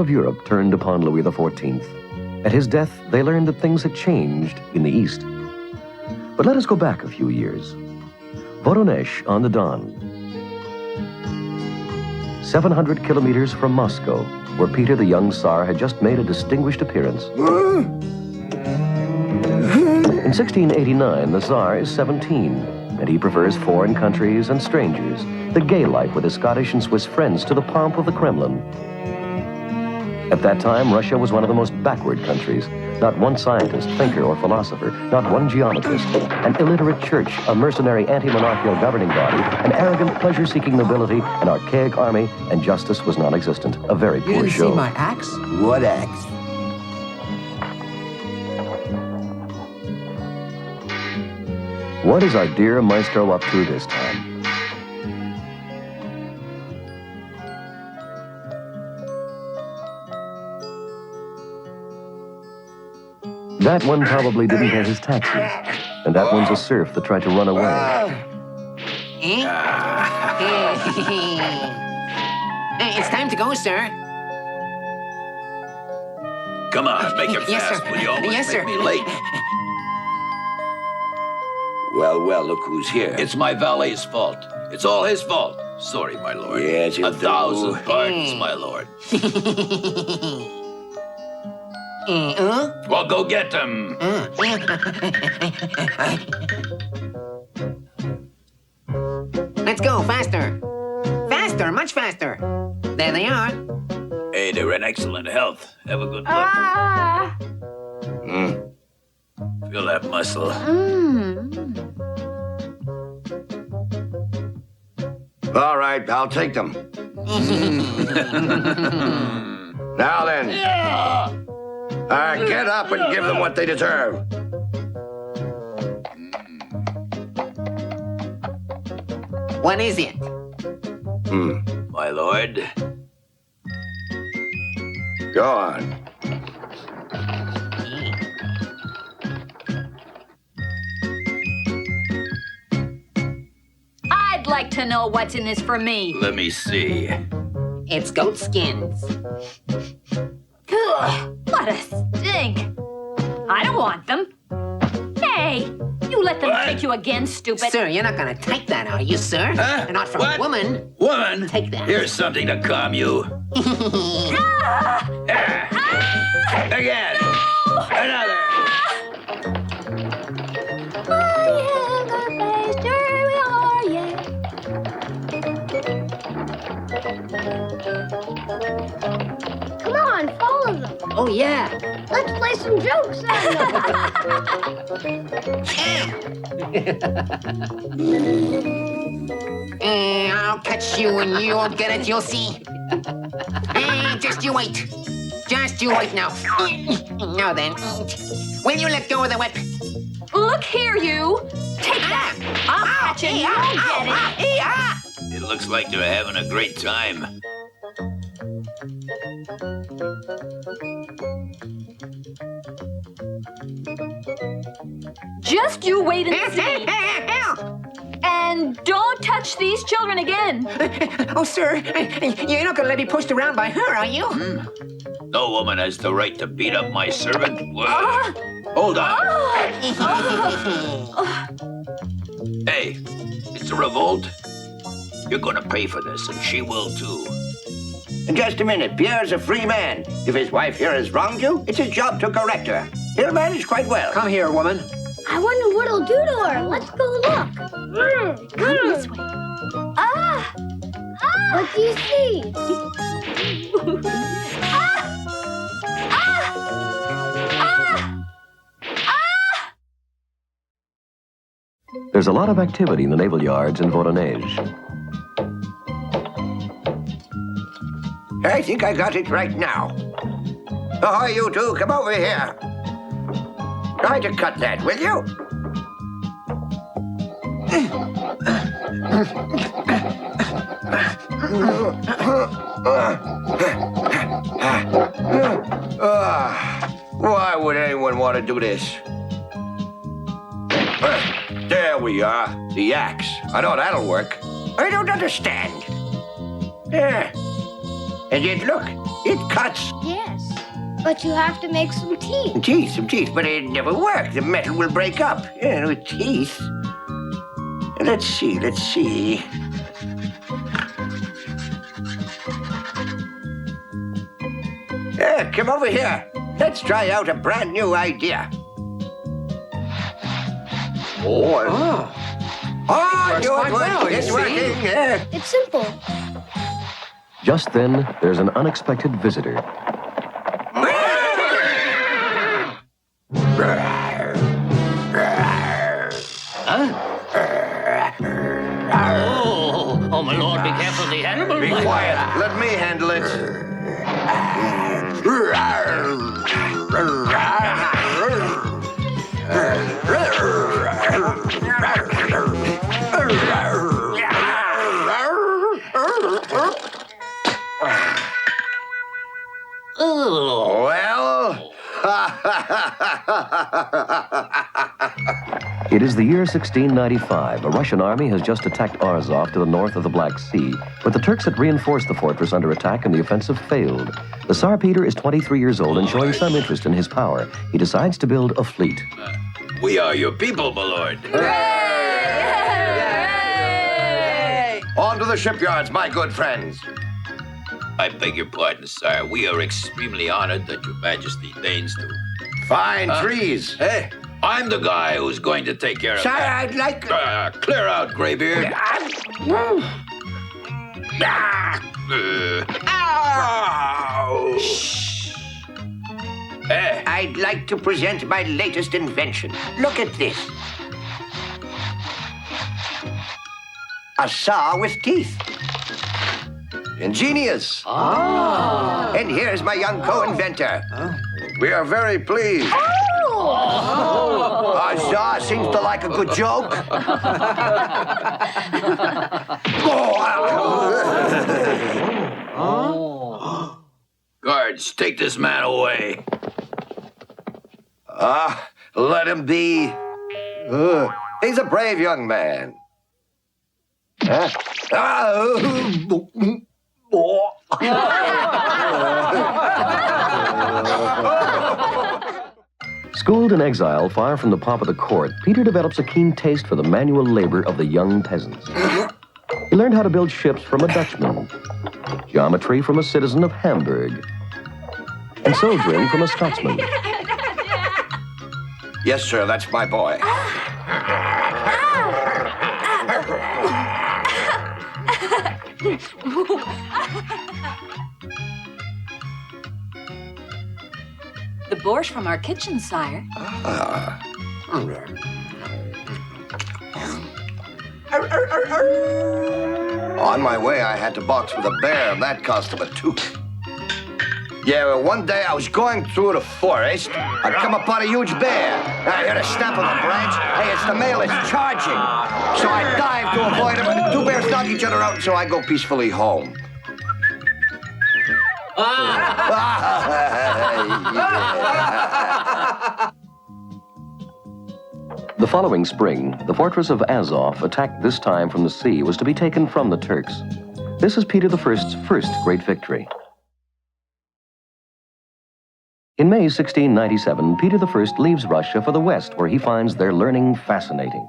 of Europe turned upon Louis XIV. At his death, they learned that things had changed in the East. But let us go back a few years. Voronezh on the Don. 700 kilometers from Moscow, where Peter the young Tsar had just made a distinguished appearance. In 1689, the Tsar is 17, and he prefers foreign countries and strangers, the gay life with his Scottish and Swiss friends, to the pomp of the Kremlin. At that time, Russia was one of the most backward countries. Not one scientist, thinker, or philosopher, not one geometrist, an illiterate church, a mercenary anti-monarchical governing body, an arrogant pleasure-seeking nobility, an archaic army, and justice was non-existent. A very poor show. You didn't see my axe? What axe? What is our dear maestro up to this time? That one probably didn't pay his taxes, and that one's a serf that tried to run away. It's time to go, sir. Come on, make it Yes, fast, sir. will you? Always Yes, make sir. me late. Well, look who's here. It's my valet's fault. It's all his fault. Sorry, my lord. Yes, he'll 1,000 do. pardons, my lord. Huh? Well, go get them. Let's go, faster. Faster, much faster. There they are. Hey, they're in excellent health. Have a good look. Ah! Feel that muscle. All right, I'll take them. Now then, get up and give them what they deserve. What is it? My lord. Go on. I'd like to know what's in this for me. Let me see. It's goat skins. Ugh, what a stink. I don't want them. Hey, you let them What? trick you again, stupid. Sir, you're not gonna take that, are you, sir? Huh? Not from What? a woman. Woman, Take that. here's something to calm you. Ah! Again. Another. Come on, follow them. Oh, yeah. Let's play some jokes on I'll catch you and you'll get it, you'll see. Just you wait. Just you wait now. Now then, will you let go of the whip? Look here, you. Take that. I'll catch it. You'll get it. It looks like they're having a great time. Just you wait and see. And don't touch these children again. Oh, sir, you're not gonna let me pushed around by her, are you? No woman has the right to beat up my servant. Well, Ah! hold on. Ah! Hey, it's a revolt. You're gonna pay for this, and she will too. Just a minute. Pierre's a free man. If his wife here has wronged you, it's his job to correct her. He'll manage quite well. Come here, woman. I wonder what he'll do to her. Let's go look. Come this way. Ah! What do you see? There's a lot of activity in the naval yards in Voronezh. I think I got it right now. Oh, you two, come over here. Try to cut that, will you? Why would anyone want to do this? There we are, the axe. I know that'll work. I don't understand. There. And yet, look, It cuts. Yes. But you have to make some teeth. Some teeth, but it never worked. The metal will break up. Yeah, with teeth. Let's see. Come over here. Let's try out a brand new idea. Oh, it's working. Yeah. It's simple. Just then, there's an unexpected visitor. Oh, my lord, be careful, the animal. Be quiet. Let me handle it. Well, It is the year 1695. A Russian army has just attacked Azov to the north of the Black Sea, but the Turks had reinforced the fortress under attack and the offensive failed. The Tsar Peter is 23 years old and showing some interest in his power. He decides to build a fleet. We are your people, my lord. on to the shipyards, my good friends. I beg your pardon, sire. We are extremely honored that your majesty deigns to... Fine trees. Hey, I'm the guy who's going to take care of Sire, that. I'd like... Clear out, Graybeard. Hey. I'd like to present my latest invention. Look at this. A saw with teeth. Ingenious. And here's my young co-inventor. We are very pleased. Our saw seems to like a good joke. Guards, take this man away. Let him be. He's a brave young man. Schooled in exile, far from the pomp of the court, Peter develops a keen taste for the manual labor of the young peasants. He learned how to build ships from a Dutchman, geometry from a citizen of Hamburg, and soldiering from a Scotsman. Yes, sir, that's my boy. The borscht from our kitchen, sire. On my way, I had to box with a bear, and that cost him a tooth. Yeah, well, one day I was going through the forest. I come upon a huge bear. I heard a snap of a branch. Hey, it's the male, it's charging. So I dive to avoid him, and the two bears knock each other out, so I go peacefully home. The following spring, the fortress of Azov, attacked this time from the sea, was to be taken from the Turks. This is Peter I's first great victory. In May 1697, Peter I leaves Russia for the West, where he finds their learning fascinating.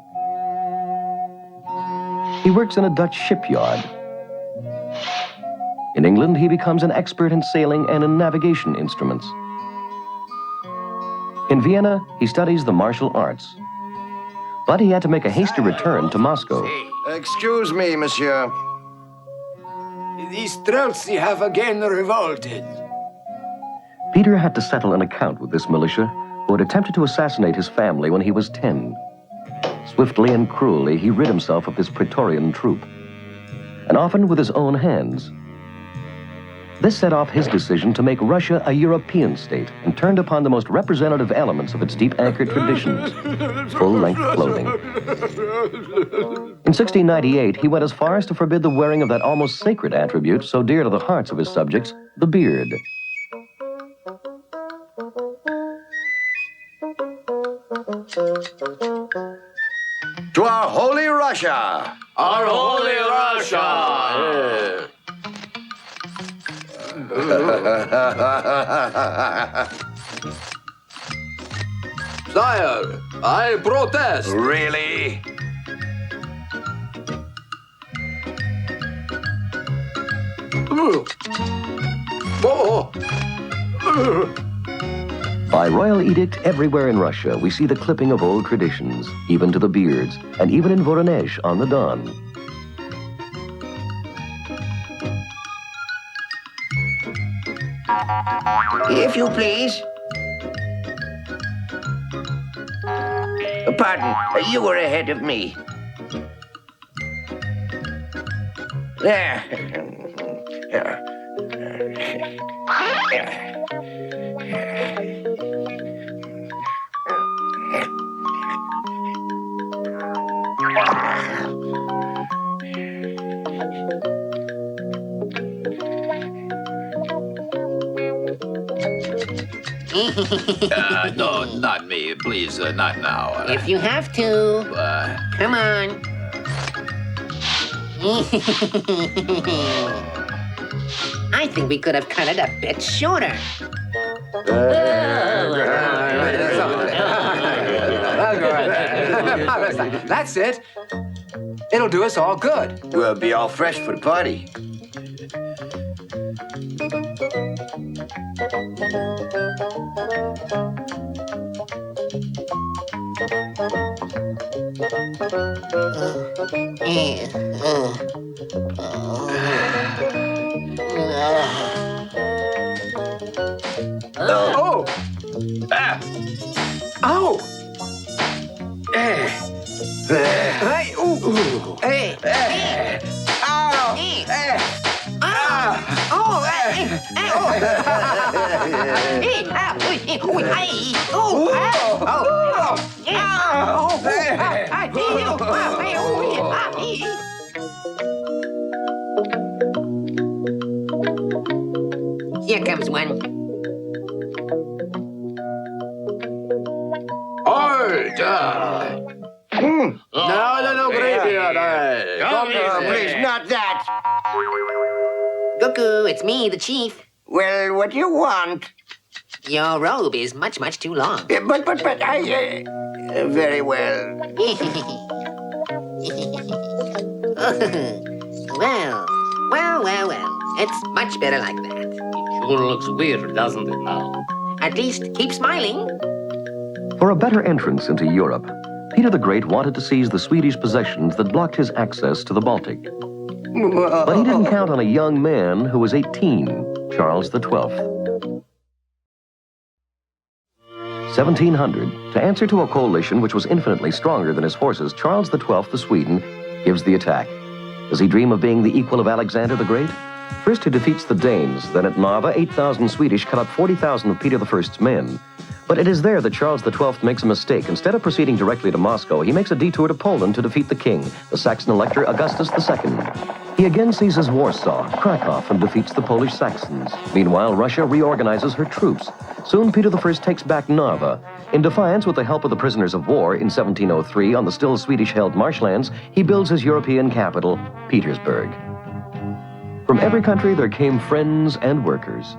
He works in a Dutch shipyard. In England, he becomes an expert in sailing and in navigation instruments. In Vienna, he studies the martial arts. But he had to make a hasty return to Moscow. Excuse me, monsieur. The Streltsy have again revolted. Peter had to settle an account with this militia who had attempted to assassinate his family when he was 10. Swiftly and cruelly, he rid himself of this Praetorian troop, and often with his own hands. This set off his decision to make Russia a European state and turned upon the most representative elements of its deep-anchored traditions, full-length clothing. In 1698, he went as far as to forbid the wearing of that almost sacred attribute so dear to the hearts of his subjects, the beard. To our holy Russia! Our holy Russia! Sire, I protest. Really? Oh. By royal edict everywhere in Russia, we see the clipping of old traditions, even to the beards, and even in Voronezh on the Don. If you please. Pardon, you were ahead of me. There. No, not me. Please, not now. If you have to. Come on. I think we could have cut it a bit shorter. That's it. It'll do us all good. We'll be all fresh for the party. Oh! Ah! Ow! Hey! Ooh! Hey! Ow! Hey! Oh! Here comes one. No, graveyard. Please, not that. Cuckoo, it's me, the chief. Well, what do you want? Your robe is much, much too long. But I... very well. Well. It's much better like that. It sure looks weird, doesn't it now? At least keep smiling. For a better entrance into Europe, Peter the Great wanted to seize the Swedish possessions that blocked his access to the Baltic. But he didn't count on a young man who was 18, Charles XII. 1700, to answer to a coalition which was infinitely stronger than his forces, Charles XII of Sweden gives the attack. Does he dream of being the equal of Alexander the Great? First he defeats the Danes, then at Narva, 8,000 Swedish cut up 40,000 of Peter I's men. But it is there that Charles XII makes a mistake. Instead of proceeding directly to Moscow, he makes a detour to Poland to defeat the king, the Saxon elector Augustus II. He again seizes Warsaw, Krakow, and defeats the Polish Saxons. Meanwhile, Russia reorganizes her troops. Soon Peter I takes back Narva. In defiance with the help of the prisoners of war in 1703 on the still Swedish-held marshlands, he builds his European capital, Petersburg. From every country there came friends and workers.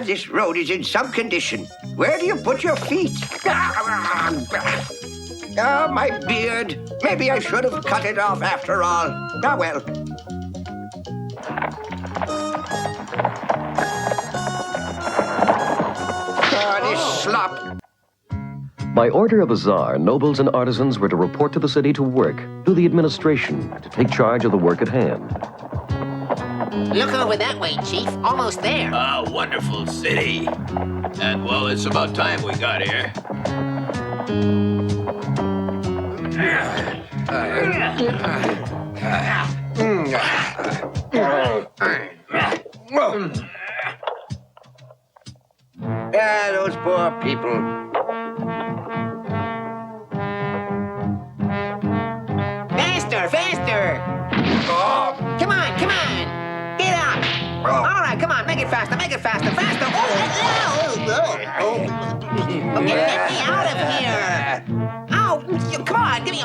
This road is in some condition. Where do you put your feet? Oh, my beard. Maybe I should have cut it off after all. Ah, well. This slop. By order of the Tsar, nobles and artisans were to report to the city to work, do the administration, to take charge of the work at hand. Look over that way, Chief. Almost there. A wonderful city. And, well, it's about time we got here. Those poor people. Faster! Oh. Come on! Get up! All right, come on, make it faster! Oh, get me out of here! Ow! Come on, give me a...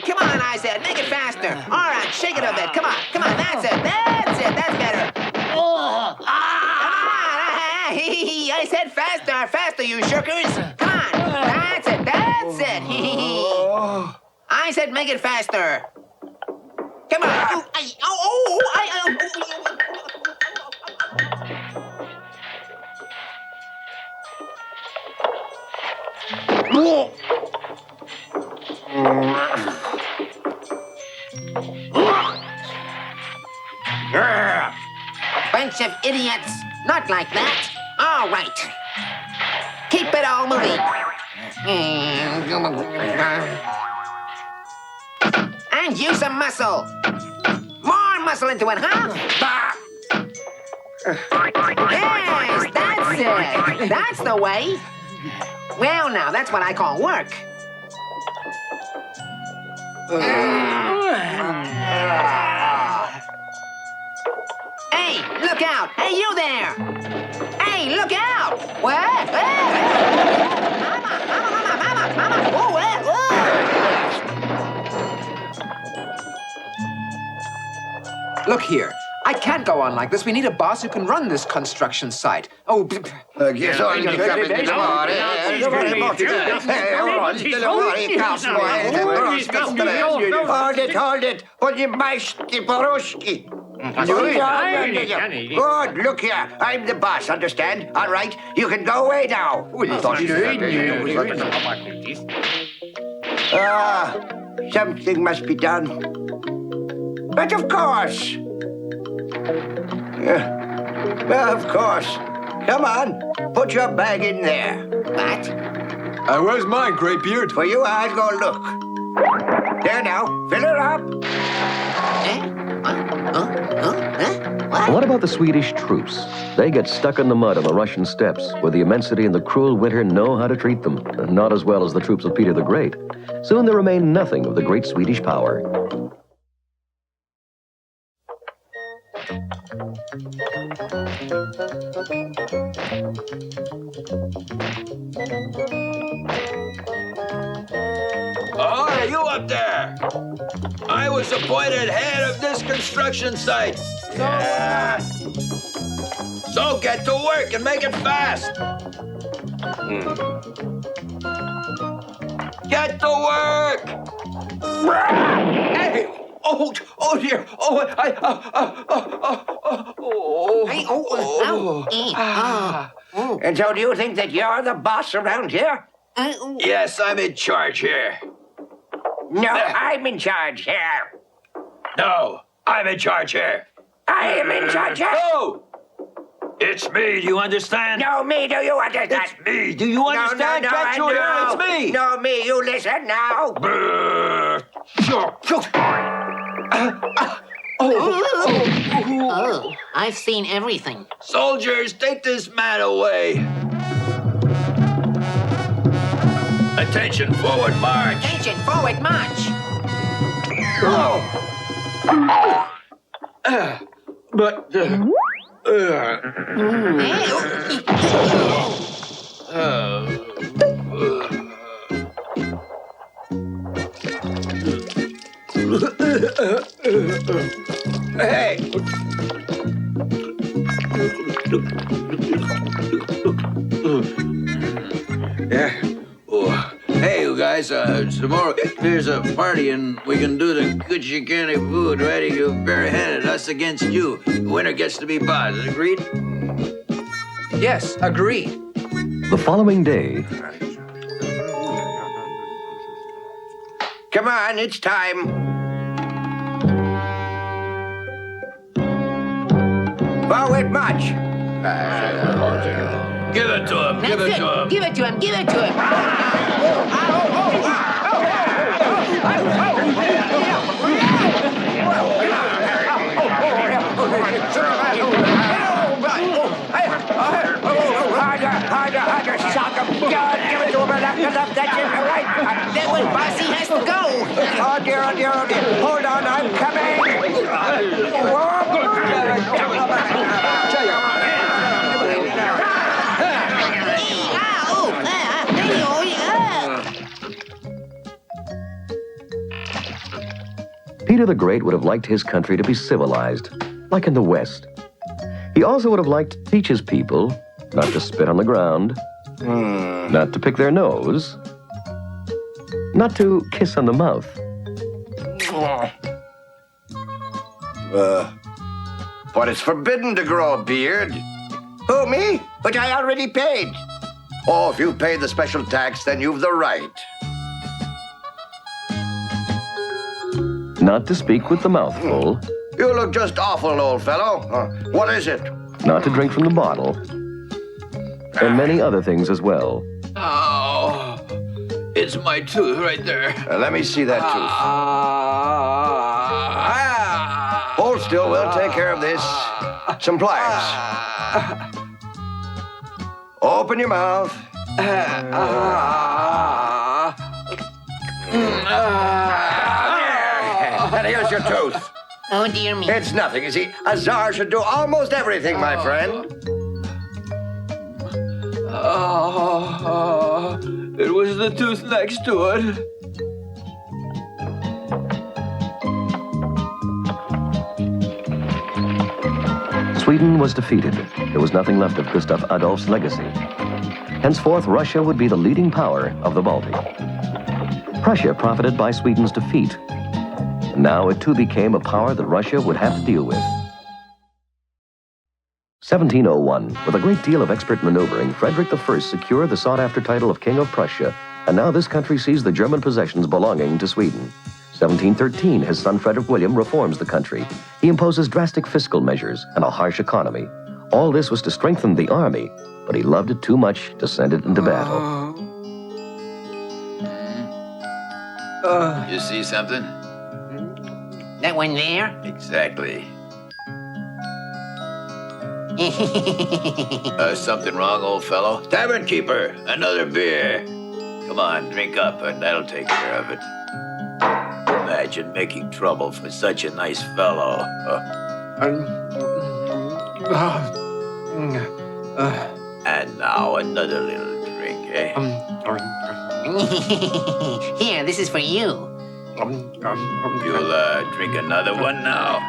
Come on, I said. Make it faster. All right, shake it a bit. Come on, that's it. That's better. Come on. I said faster, you shirkers. Come on, that's it. I said make it faster. Come on. Bunch of idiots. Not like that. All right. Keep it all moving. And use some muscle. More muscle into it, huh? Yes, that's it. That's the way. Well, now, that's what I call work. Hey, look out! Hey, you there! Hey, look out! What? Mama! Oh, Look here. I can't go on like this. We need a boss who can run this construction site. Oh, Hold it. Good, look here. I'm the boss, understand? All right, you can go away now. Something must be done. But of course. Of course. Come on, put your bag in there. what? where's mine, Greybeard? For you, I'll go look. There now, fill her up. What about the Swedish troops? They get stuck in the mud on the Russian steppes, where the immensity and the cruel winter know how to treat them, not as well as the troops of Peter the Great. Soon there remained nothing of the great Swedish power. Hey, you up there! I was appointed head of this construction site. So get to work and make it fast. Get to work! Hey! Oh dear! And so do you think that you're the boss around here? Yes, I'm in charge here. No, I'm in charge here. No, I'm in charge here. I am in charge here. No! It's me, do you understand? No, me, do you understand? It's me, do you understand? No, Can't you hear? It's me! No, me, you listen now. Oh, I've seen everything. Soldiers, take this man away. Attention, forward march. Attention, forward march. Hey! Hey, you guys, tomorrow there's a party and we can do the Gucci candy food, ready? You barehanded, us against you. The winner gets to be boss. Agreed? Yes, agreed. The following day, Come on, it's time. Forward march. Give it to him, give it to him. Give it to him, give it to him. Harder, shock him. Give it to him, left, that's it, all right. Then when Bossy has to go. Oh, dear. Hold on, I'm coming. Peter the Great would have liked his country to be civilized, like in the West. He also would have liked to teach his people not to spit on the ground, not to pick their nose, not to kiss on the mouth. But it's forbidden to grow a beard. Who, me? But I already paid. Oh, if you paid the special tax, then you've the right. Not to speak with the mouth full, You look just awful, old fellow. What is it? not to drink from the bottle, and many other things as well. Oh, it's my tooth right there. Let me see that tooth. Hold still, we'll take care of this. Some pliers. Open your mouth. And here's your tooth. Oh, dear me. It's nothing, you see. A czar should do almost everything, my friend. It was the tooth next to it. Sweden was defeated. There was nothing left of Gustav Adolf's legacy. Henceforth, Russia would be the leading power of the Baltic. Prussia profited by Sweden's defeat. Now it too became a power that Russia would have to deal with. 1701, with a great deal of expert maneuvering, Frederick I secured the sought-after title of King of Prussia, and now this country sees the German possessions belonging to Sweden. 1713, his son Frederick William reforms the country. He imposes drastic fiscal measures and a harsh economy. All this was to strengthen the army, but he loved it too much to send it into battle. You see something? That one there? Exactly. Something wrong, old fellow? Tavern keeper, another beer. Come on, drink up, and that'll take care of it. Imagine making trouble for such a nice fellow. And now another little drink, eh? Here, this is for you. You'll drink another one now?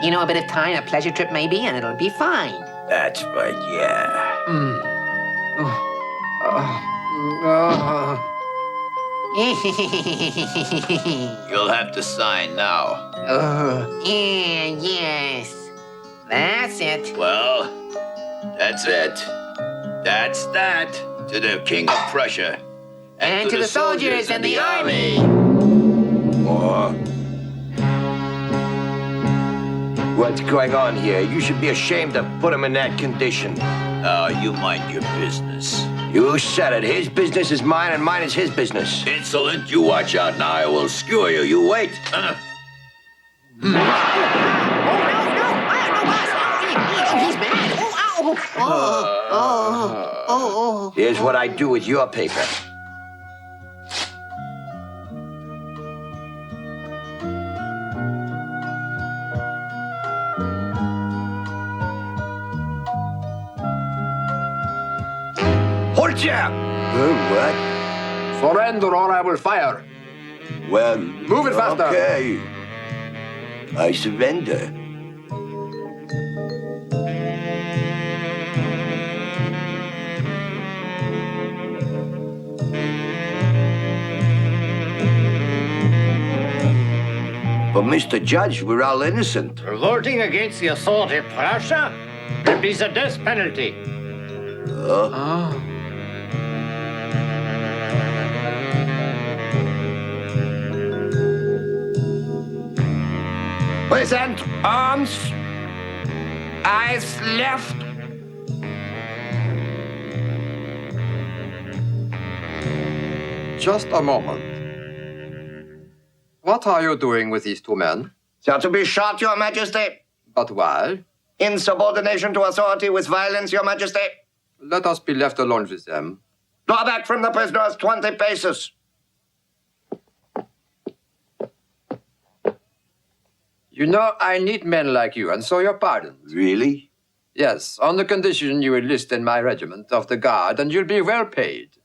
You know, a bit of time, a pleasure trip maybe, and it'll be fine. That's right, yeah. You'll have to sign now. Yeah, yes. That's it. Well, that's it. That's that. To the King of Prussia. And to the soldiers and the army. What's going on here? You should be ashamed to put him in that condition. Oh, you mind your business. You said it. His business is mine and mine is his business. Insolent, you watch out now. I will skewer you. You wait. Oh, no, boss. Oh, he's mad. Oh. Here's what I do with your paper. Hold ya! What? Surrender or I will fire. Well, Move it faster. Okay. I surrender. But, Mr. Judge, we're all innocent. Revolting against the authority of Prussia will be the death penalty. Present arms, eyes left. Just a moment. What are you doing with these two men? They are to be shot, Your Majesty. But why? Insubordination to authority with violence, Your Majesty. Let us be left alone with them. Draw back from the prisoners 20 paces. You know, I need men like you, and so you're pardoned. Really? Yes, on the condition you enlist in my regiment of the Guard, and you'll be well paid.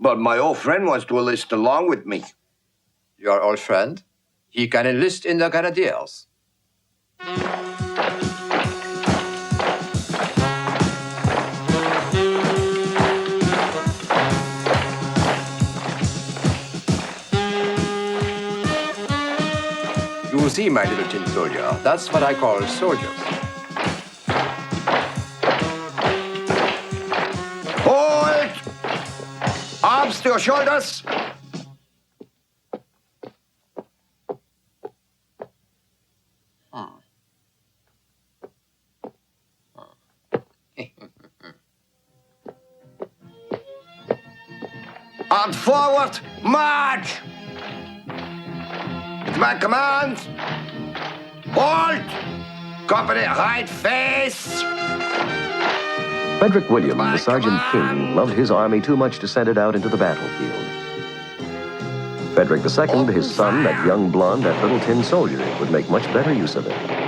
But my old friend wants to enlist along with me. Your old friend? he can enlist in the cathedrals. You see, my little tin soldier, that's what I call soldiers. Hold! Arms to your shoulders. Arms forward, march! It's my command. Hold! Company, right face! Frederick William, the Sergeant King, loved his army too much to send it out into the battlefield. Frederick II, his son, that young blonde, that little tin soldier, would make much better use of it.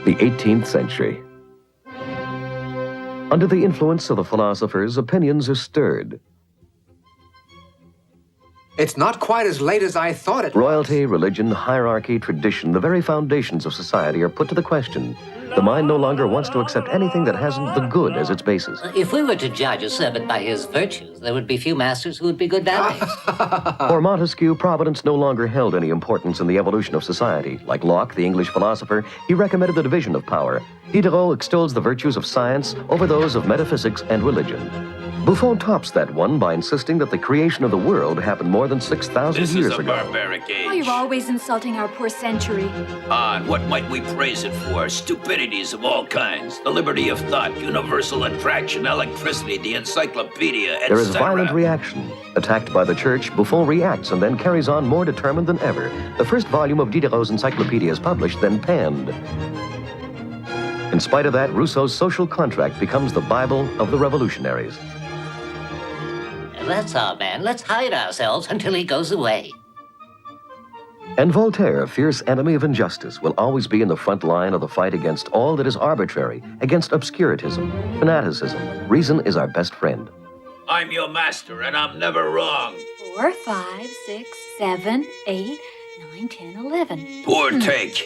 The 18th century. Under the influence of the philosophers, opinions are stirred. It's not quite as late as I thought it was. Royalty, religion, hierarchy, tradition, the very foundations of society are put to the question. The mind no longer wants to accept anything that hasn't the good as its basis. If we were to judge a servant by his virtues, there would be few masters who would be good valets. For Montesquieu, providence no longer held any importance in the evolution of society. Like Locke, the English philosopher, he recommended the division of power. Diderot extols the virtues of science over those of metaphysics and religion. Buffon tops that one by insisting that the creation of the world happened more than 6,000 This years is a ago. barbaric age. Oh, you're always insulting our poor century. And what might we praise it for? Stupidities of all kinds. The liberty of thought, universal attraction, electricity, the encyclopedia, etc. There is violent reaction. Attacked by the church, Buffon reacts and then carries on more determined than ever. The first volume of Diderot's encyclopedia is published, then panned. In spite of that, Rousseau's social contract becomes the Bible of the revolutionaries. That's our man. Let's hide ourselves until he goes away. And Voltaire, fierce enemy of injustice, will always be in the front line of the fight against all that is arbitrary, against obscurantism, fanaticism. Reason is our best friend. I'm your master, and I'm never wrong. 4, 5, 6, 7, 8, 9, 10, 11. Poor take.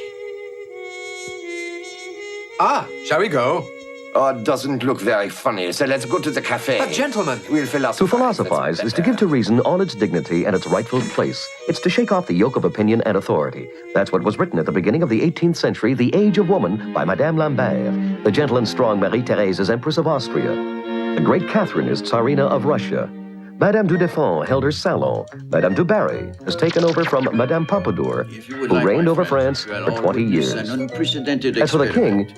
Shall we go? Oh, it doesn't look very funny, so let's go to the cafe. But gentlemen, We'll philosophize. To philosophize That's is to give to better. reason all its dignity and its rightful place. It's to shake off the yoke of opinion and authority. That's what was written at the beginning of the 18th century, The Age of Woman, by Madame Lambert. The gentle and strong Marie-Thérèse is Empress of Austria. The great Catherine is Tsarina of Russia. Madame du Deffand held her salon. Madame du Barry has taken over from Madame Pompadour, who reigned over France for 20 years. As for the king,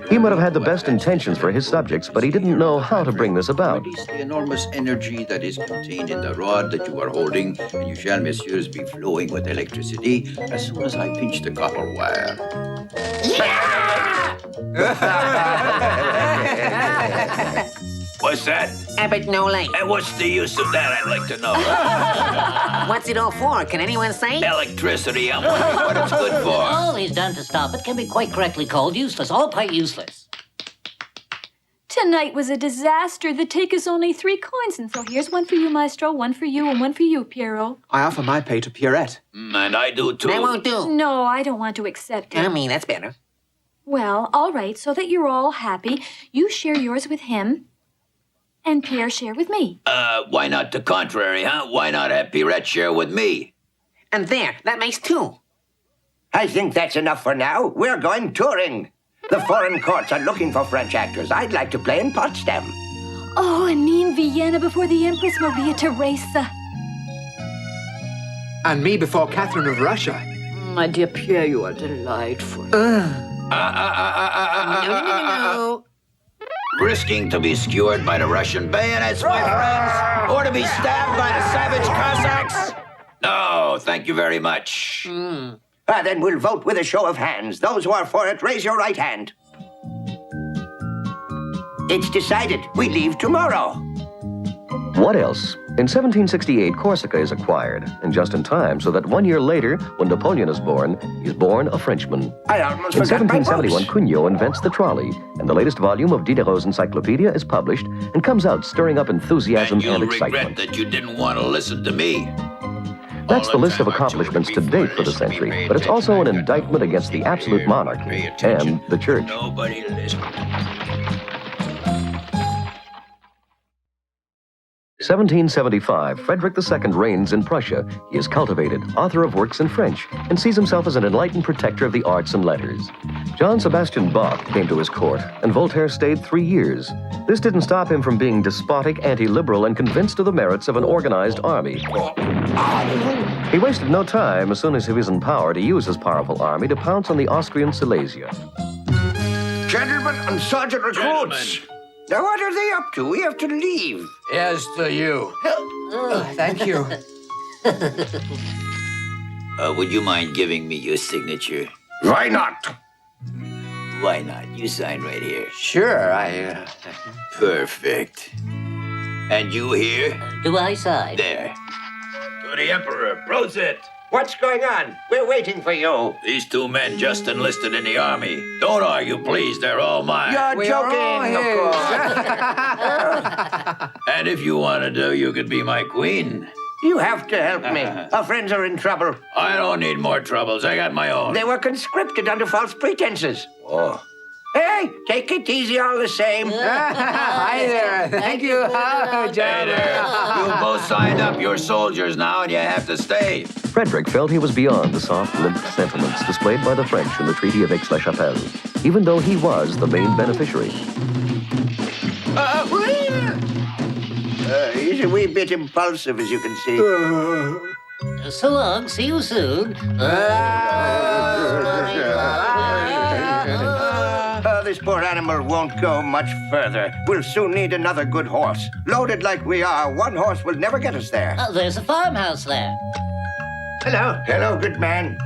he might have had the best intentions for his subjects, but he didn't know how to bring this about. Release the enormous energy that is contained in the rod that you are holding, and you shall, messieurs, be flowing with electricity as soon as I pinch the copper wire. What's that? Abbott no late. And what's the use of that, I'd like to know? What's it all for? Can anyone say? Electricity, I'm wondering what it's good for. All he's done to stop it can be quite correctly called useless, all quite useless. Tonight was a disaster. The take is only 3 coins, and so here's one for you, Maestro, one for you, and one for you, Piero. I offer my pay to Pierrette. And I do, too. That won't do. No, I don't want to accept it. I mean, that's better. Well, all right, so that you're all happy, you share yours with him, and Pierre share with me. Why not the contrary, huh? Why not have Pierrette share with me? And there, that makes 2. I think that's enough for now. We're going touring. The foreign courts are looking for French actors. I'd like to play in Potsdam. Oh, and me in Vienna before the Empress Maria Theresa. And me before Catherine of Russia. My dear Pierre, you are delightful. No. Risking to be skewered by the Russian bayonets, my friends? Or to be stabbed by the savage Cossacks? No, thank you very much. Then we'll vote with a show of hands. Those who are for it, raise your right hand. It's decided. We leave tomorrow. What else? In 1768, Corsica is acquired, and just in time so that 1 year later, when Napoleon is born, he's born a Frenchman. I almost In forgot my 1771, books. Cugnot invents the trolley, and the latest volume of Diderot's encyclopedia is published and comes out stirring up enthusiasm And you'll and excitement. regret that you didn't want to listen to me. That's the list of accomplishments to date for the century, but it's also an indictment against the absolute monarchy and the church. Nobody listened. 1775, Frederick II reigns in Prussia. He is cultivated, author of works in French, and sees himself as an enlightened protector of the arts and letters. John Sebastian Bach came to his court, and Voltaire stayed 3 years. This didn't stop him from being despotic, anti-liberal, and convinced of the merits of an organized army. He wasted no time as soon as he was in power to use his powerful army to pounce on the Austrian Silesia. Gentlemen and sergeant recruits. Now, what are they up to? We have to leave. Here's to you. Thank you. Would you mind giving me your signature? Why not? Why not? You sign right here. Sure, Perfect. And you here? Do I sign? There. To the Emperor, prosit! What's going on? We're waiting for you. These 2 men just enlisted in the army. Don't argue, please. They're all mine. You're We are all joking, of his. course. And if you want to, you could be my queen. You have to help me. Our friends are in trouble. I don't need more troubles. I got my own. They were conscripted under false pretenses. Oh. Hey, take it easy all the same. Hi there. Thank you. Hey there. You both signed up. You're soldiers now, and you have to stay. Frederick felt he was beyond the soft, limp sentiments displayed by the French in the Treaty of Aix-la-Chapelle, even though he was the main beneficiary. He's a wee bit impulsive, as you can see. So long, see you soon. This poor animal won't go much further. We'll soon need another good horse. Loaded like we are, 1 horse will never get us there. Oh, there's a farmhouse there. Hello. Hello, good man.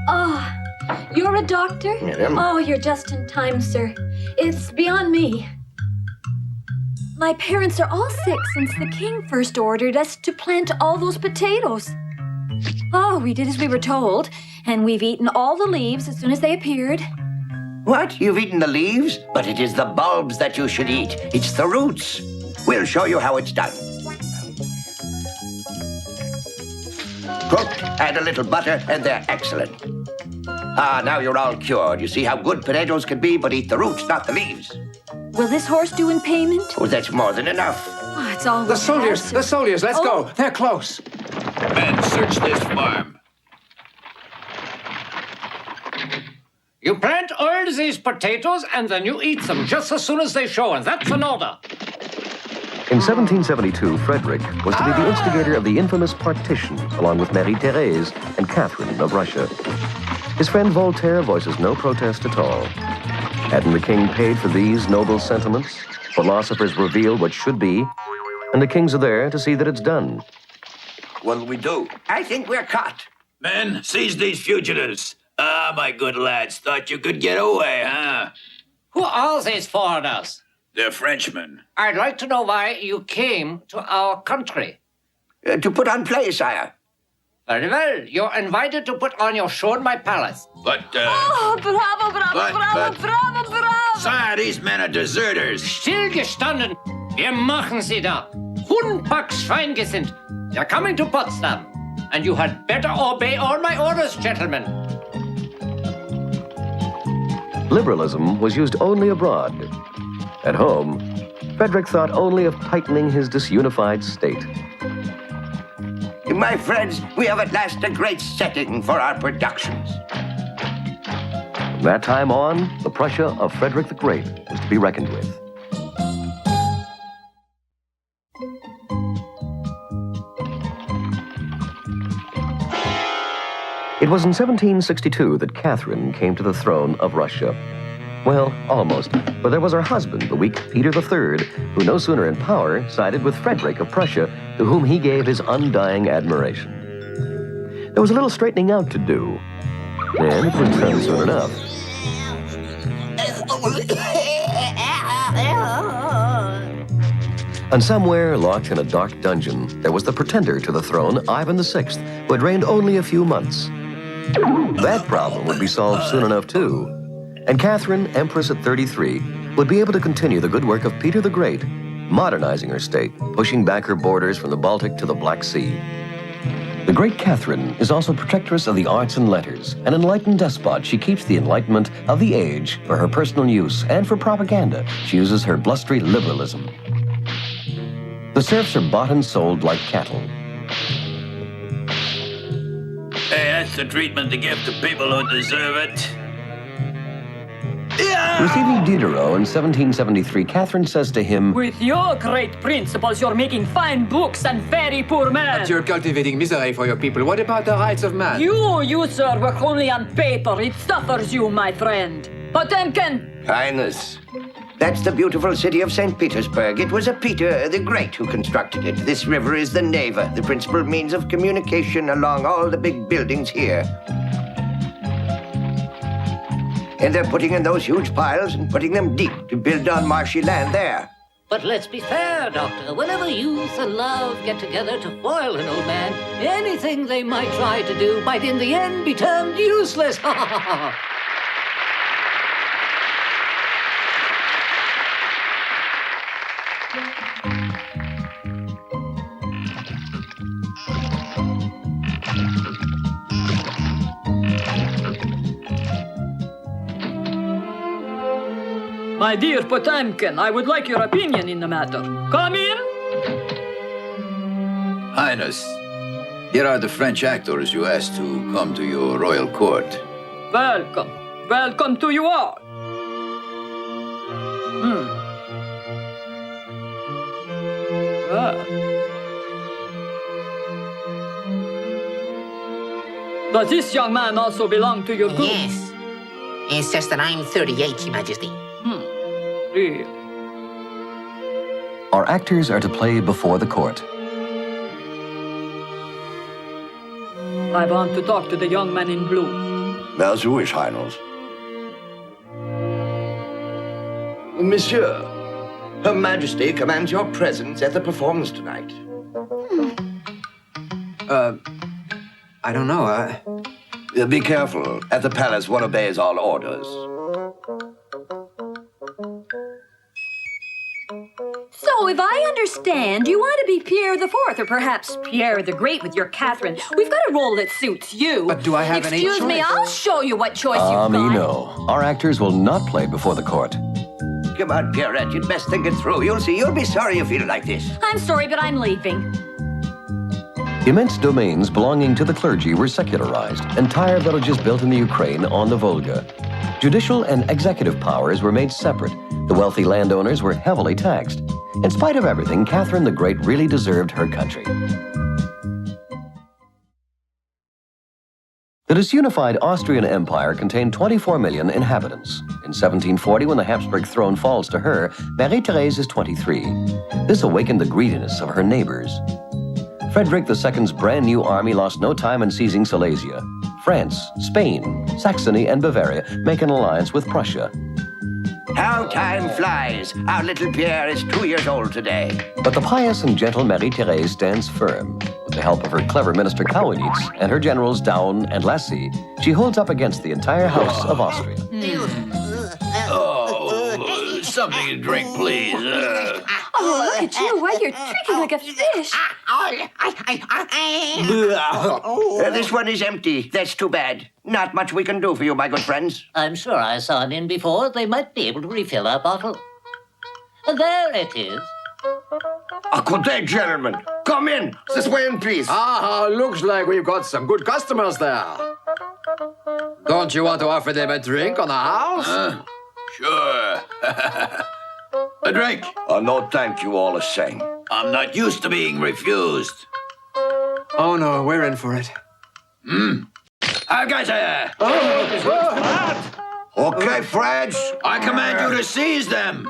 Oh, you're a doctor? Madam. Oh, you're just in time, sir. It's beyond me. My parents are all sick since the king first ordered us to plant all those potatoes. Oh, we did as we were told, and we've eaten all the leaves as soon as they appeared. What? You've eaten the leaves? But it is the bulbs that you should eat. It's the roots. We'll show you how it's done. Cooked, add a little butter, and they're excellent. Now you're all cured. You see how good potatoes can be, but eat the roots, not the leaves. Will this horse do in payment? Oh, that's more than enough. Oh, it's all The soldiers, let's go. They're close. Men, search this farm. You plant all these potatoes and then you eat them just as soon as they show, and that's an order. In 1772, Frederick was to be the instigator of the infamous partition, along with Marie-Thérèse and Catherine of Russia. His friend Voltaire voices no protest at all. Hadn't the king paid for these noble sentiments? Philosophers reveal what should be, and the kings are there to see that it's done. What'll we do? I think we're caught. Men, seize these fugitives. Ah, my good lads, thought you could get away, huh? Who are these foreigners? They're Frenchmen. I'd like to know why you came to our country. To put on play, sire. Very well. You're invited to put on your show in my palace. But, Oh, bravo, bravo, bravo, but- bravo, bravo! Sire, these men are deserters. Stillgestanden. Wir machen sie da. Hundpack Schweingesinnt. They're coming to Potsdam. And you had better obey all my orders, gentlemen. Liberalism was used only abroad. At home, Frederick thought only of tightening his disunified state. My friends, we have at last a great setting for our productions. From that time on, the Prussia of Frederick the Great was to be reckoned with. It was in 1762 that Catherine came to the throne of Russia. Well, almost, but there was her husband, the weak Peter III, who no sooner in power sided with Frederick of Prussia, to whom he gave his undying admiration. There was a little straightening out to do, and it was done soon enough. And somewhere, locked in a dark dungeon, there was the pretender to the throne, Ivan VI, who had reigned only a few months. That problem would be solved soon enough, too. And Catherine, Empress at 33, would be able to continue the good work of Peter the Great, modernizing her state, pushing back her borders from the Baltic to the Black Sea. The great Catherine is also protectress of the arts and letters. An enlightened despot, she keeps the enlightenment of the age for her personal use, and for propaganda, she uses her blustery liberalism. The serfs are bought and sold like cattle. Hey, that's the treatment to give to people who deserve it. Receiving Diderot in 1773, Catherine says to him, With your great principles, you're making fine books and very poor men. But you're cultivating misery for your people. What about the rights of man? You, sir, work only on paper. It suffers you, my friend. Potemkin! Highness, that's the beautiful city of St. Petersburg. It was a Peter the Great who constructed it. This river is the Neva, the principal means of communication along all the big buildings here. And they're putting in those huge piles and putting them deep to build on marshy land there. But let's be fair, Doctor. Whenever youth and love get together to foil an old man, anything they might try to do might in the end be termed useless. Ha ha ha ha. My dear Potemkin, I would like your opinion in the matter. Come in. Highness, here are the French actors you asked to come to your royal court. Welcome. Welcome to you all. Does this young man also belong to your group? Yes. It's just that I'm 38, Your Majesty. Really? our actors are to play before the court. I want to talk to the young man in blue. As you wish, Highness. Monsieur, Her Majesty commands your presence at the performance tonight. I don't know. Be careful. At the palace, one obeys all orders. So, if I understand, you want to be Pierre the Fourth, or perhaps Pierre the Great with your Catherine. We've got a role that suits you. But do I have any choice? Excuse me, I'll show you what choice you've got. No. Our actors will not play before the court. Come on, Pierrette, you'd best think it through. You'll see, you'll be sorry you feel like this. I'm sorry, but I'm leaving. Immense domains belonging to the clergy were secularized. Entire villages built in the Ukraine on the Volga. Judicial and executive powers were made separate. The wealthy landowners were heavily taxed. In spite of everything, Catherine the Great really deserved her country. The disunified Austrian Empire contained 24 million inhabitants. In 1740, when the Habsburg throne falls to her, Marie-Thérèse is 23. This awakened the greediness of her neighbors. Frederick II's brand new army lost no time in seizing Silesia. France, Spain, Saxony, and Bavaria make an alliance with Prussia. How time flies. Our little Pierre is 2 years old today. But the pious and gentle Marie-Thérèse stands firm. With the help of her clever minister Kaunitz and her generals Daun and Lassie, she holds up against the entire House of Austria. Oh, something to drink, please. Oh, look at you. Why, you're drinking like a fish. This one is empty. That's too bad. Not much we can do for you, my good friends. I'm sure I saw an inn before. They might be able to refill our bottle. There it is. Good day, gentlemen. Come in. This way in, please. Looks like we've got some good customers there. Don't you want to offer them a drink on the house? Sure. A drink? No, thank you all the same. I'm not used to being refused. Oh, no, we're in for it. Alcazar! Okay, friends. I command you to seize them.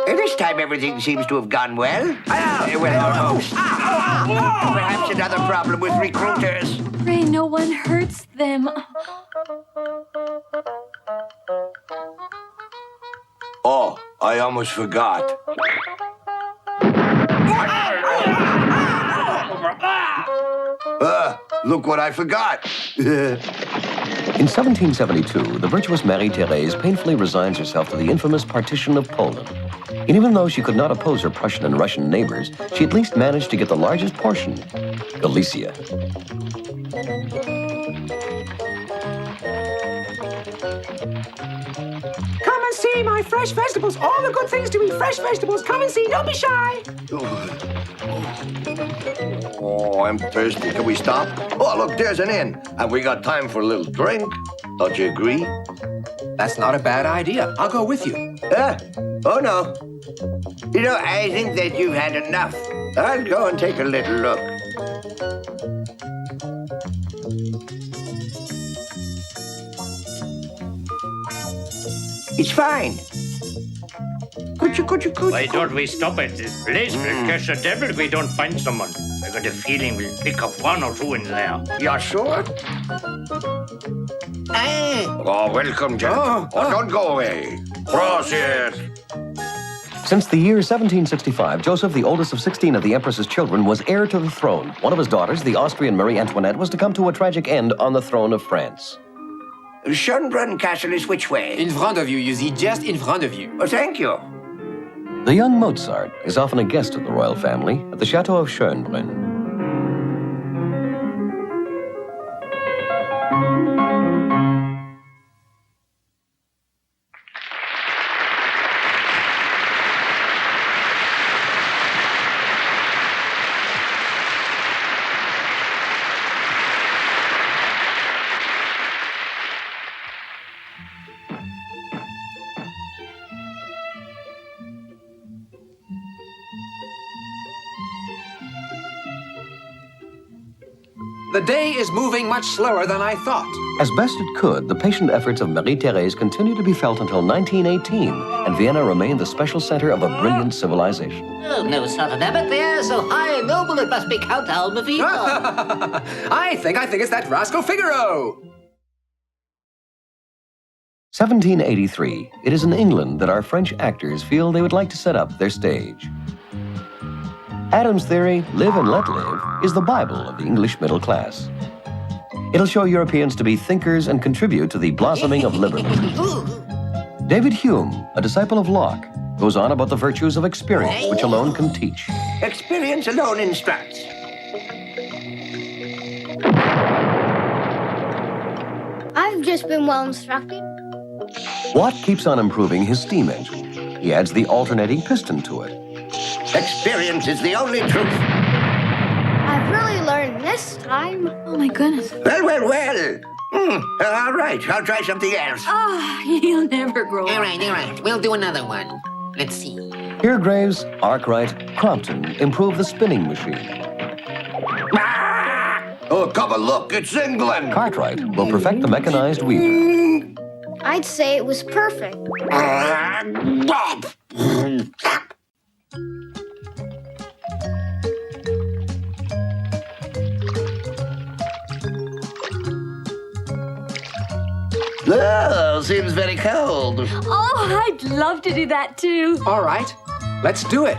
This time everything seems to have gone well. Well, almost. Perhaps another problem with recruiters. Pray no one hurts them. Oh, I almost forgot. Look what I forgot. In 1772, the virtuous Marie-Thérèse painfully resigns herself to the infamous partition of Poland. And even though she could not oppose her Prussian and Russian neighbors, she at least managed to get the largest portion, Galicia. Come and see my fresh vegetables. All the good things to eat. Fresh vegetables. Come and see. Don't be shy. Oh, I'm thirsty. Can we stop? Oh, look, there's an inn. And we got time for a little drink. Don't you agree? That's not a bad idea. I'll go with you. Oh, no. You know, I think that you've had enough. I'll go and take a little look. It's fine. Could you? Why don't we stop at this place? We'll catch the devil if we don't find someone. I got a feeling we'll pick up one or two in there. You're sure? Oh, welcome, gentlemen. Don't go away. Prosit. Since the year 1765, Joseph, the oldest of 16 of the Empress's children, was heir to the throne. One of his daughters, the Austrian Marie Antoinette, was to come to a tragic end on the throne of France. Schönbrunn Castle is which way? In front of you, you see, just in front of you. Oh, thank you. The young Mozart is often a guest of the royal family at the Chateau of Schönbrunn. The day is moving much slower than I thought. As best it could, the patient efforts of Marie-Thérèse continued to be felt until 1918, and Vienna remained the special center of a brilliant civilization. Oh, no, it's not an abbot there. So high and noble it must be Count Almaviva. I think it's that rascal Figaro. 1783. It is in England that our French actors feel they would like to set up their stage. Adam's theory, live and let live, is the Bible of the English middle class. It'll show Europeans to be thinkers and contribute to the blossoming of liberalism. David Hume, a disciple of Locke, goes on about the virtues of experience, which alone can teach. Experience alone instructs. I've just been well instructed. Watt keeps on improving his steam engine. He adds the alternating piston to it. Experience is the only truth. I've really learned this time. Oh, my goodness. Well. All right, I'll try something else. Ah, you'll never grow up. All right. We'll do another one. Let's see. Here Graves, Arkwright, Crompton improve the spinning machine. Oh, come and look, it's England. Cartwright will perfect the mechanized weaver. I'd say it was perfect. Oh, seems very cold. Oh, I'd love to do that too. All right, let's do it.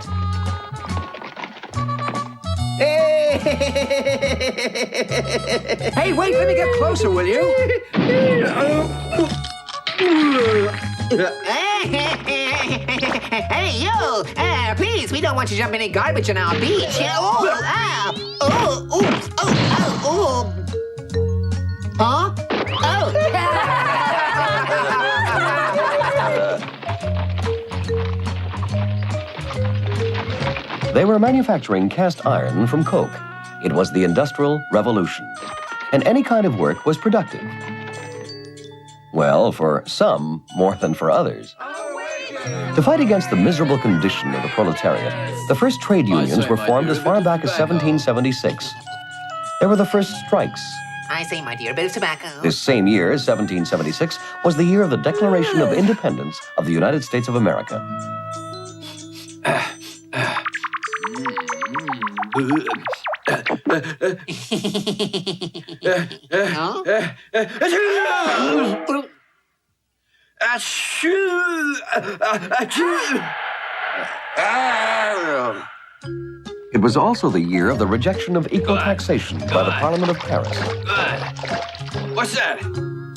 Hey, wait, let me get closer, will you? Hey, you! Please, we don't want you to dump any garbage on our beach. Huh? Oh! They were manufacturing cast iron from coke. It was the Industrial Revolution, and any kind of work was productive. Well, for some, more than for others. To fight against the miserable condition of the proletariat, the first trade unions were formed as far back as 1776. There were the first strikes. I say, my dear, a bit of tobacco. This same year, 1776, was the year of the Declaration of Independence of the United States of America. It was also the year of the rejection of equal taxation by the Parliament of Paris. What's that?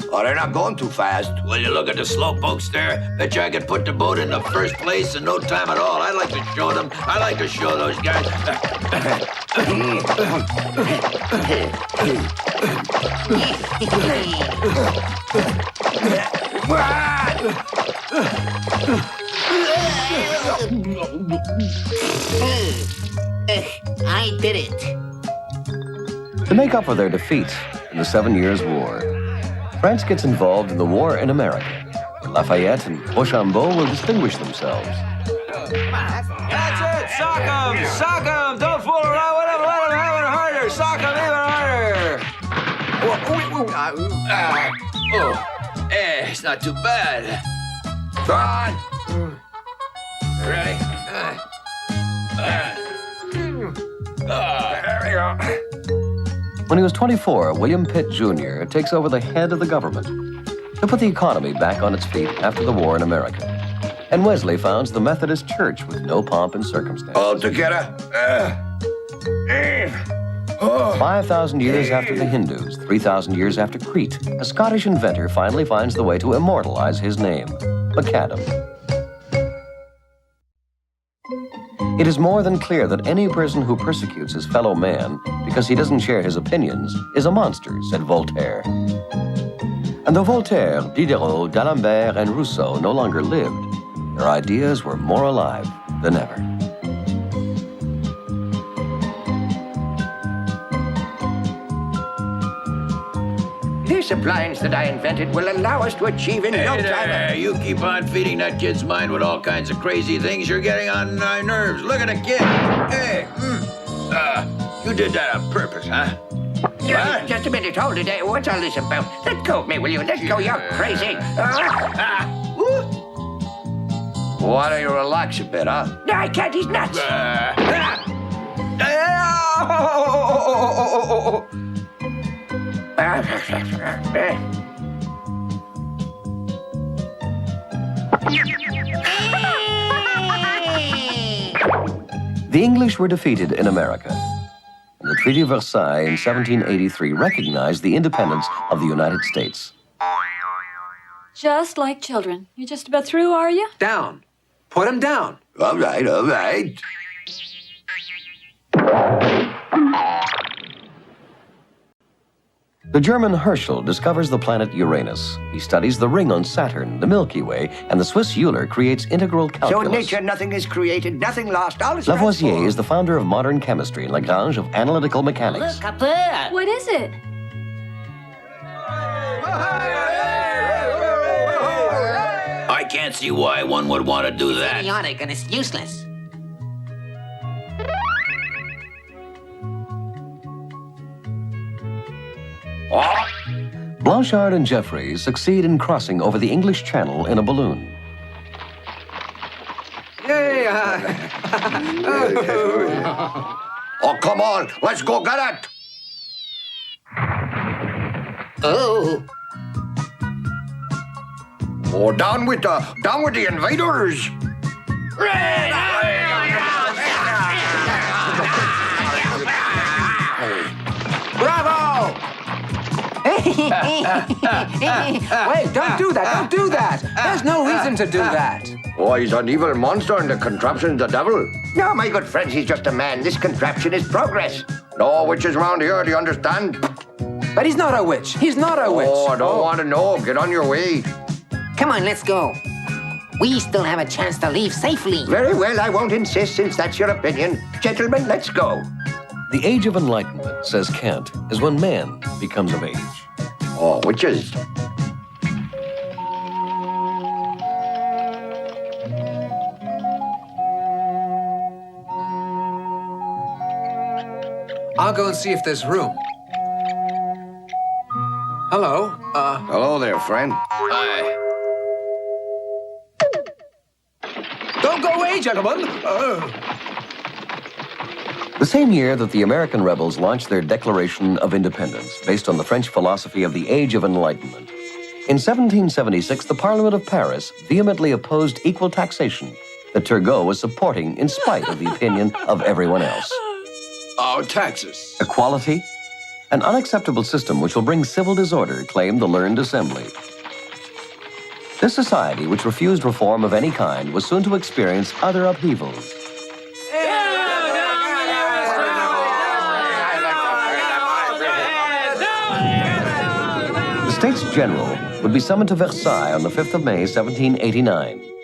Oh, they're not going too fast. Will you look at the slowpokes there? Bet you I could put the boat in the first place in no time at all. I like to show them. I like to show those guys. I did it. To make up for their defeat in the 7 Years' War, France gets involved in the war in America. Lafayette and Rochambeau will distinguish themselves. That's it! Sock 'em! Sock 'em! Don't fool around with 'em! Let 'em have it harder! Sock 'em even harder! It's not too bad. Come on. Ready? There we go. When he was 24, William Pitt Jr. takes over the head of the government to put the economy back on its feet after the war in America. And Wesley founds the Methodist Church with no pomp and circumstance. All together. 5,000 years after the Hindus, 3,000 years after Crete, a Scottish inventor finally finds the way to immortalize his name, Macadam. It is more than clear that any person who persecutes his fellow man because he doesn't share his opinions is a monster, said Voltaire. And though Voltaire, Diderot, D'Alembert, and Rousseau no longer lived, their ideas were more alive than ever. This appliance that I invented will allow us to achieve in no time. You keep on feeding that kid's mind with all kinds of crazy things. You're getting on my nerves. Look at the kid. Hey, you did that on purpose, huh? Just a minute, hold it. What's all this about? Let go of me, will you? Let go, you're crazy. Why don't you relax a bit, huh? I can't, he's nuts. The English were defeated in America. And the Treaty of Versailles in 1783 recognized the independence of the United States. Just like children. You're just about through, are you? Down. Put him down. All right, all right. The German Herschel discovers the planet Uranus. He studies the ring on Saturn, the Milky Way, and the Swiss Euler creates integral So calculus. in nature, nothing is created, nothing lost, all is Lavoisier transformed. is the founder of modern chemistry and Lagrange of analytical mechanics. Look up there. What is it? I can't can't see why one would want to do that. Idiotic and it's useless. Blanchard and Jeffrey succeed in crossing over the English Channel in a balloon. Yay! Oh, come on. Let's go get it. Oh. Oh, down with the invaders. Bravo! Wait, don't do that, don't do that. There's no reason to do that. Oh, he's an evil monster and the contraption's the devil. No, my good friends, he's just a man. This contraption is progress. No witches around here, do you understand? But he's not a witch. He's not a witch. Oh, I don't want to know. Get on your way. Come on, let's go. We still have a chance to leave safely. Very well, I won't insist since that's your opinion. Gentlemen, let's go. The Age of Enlightenment, says Kant, is when man becomes of age. Oh, witches. I'll go and see if there's room. Hello, Hello there, friend. Hi. don't go away, gentlemen. The same year that the American rebels launched their Declaration of Independence, based on the French philosophy of the Age of Enlightenment. In 1776, the Parliament of Paris vehemently opposed equal taxation that Turgot was supporting in spite of the opinion of everyone else. Our taxes. Equality, an unacceptable system which will bring civil disorder, claimed the learned assembly. This society, which refused reform of any kind, was soon to experience other upheavals. The States General would be summoned to Versailles on the 5th of May, 1789.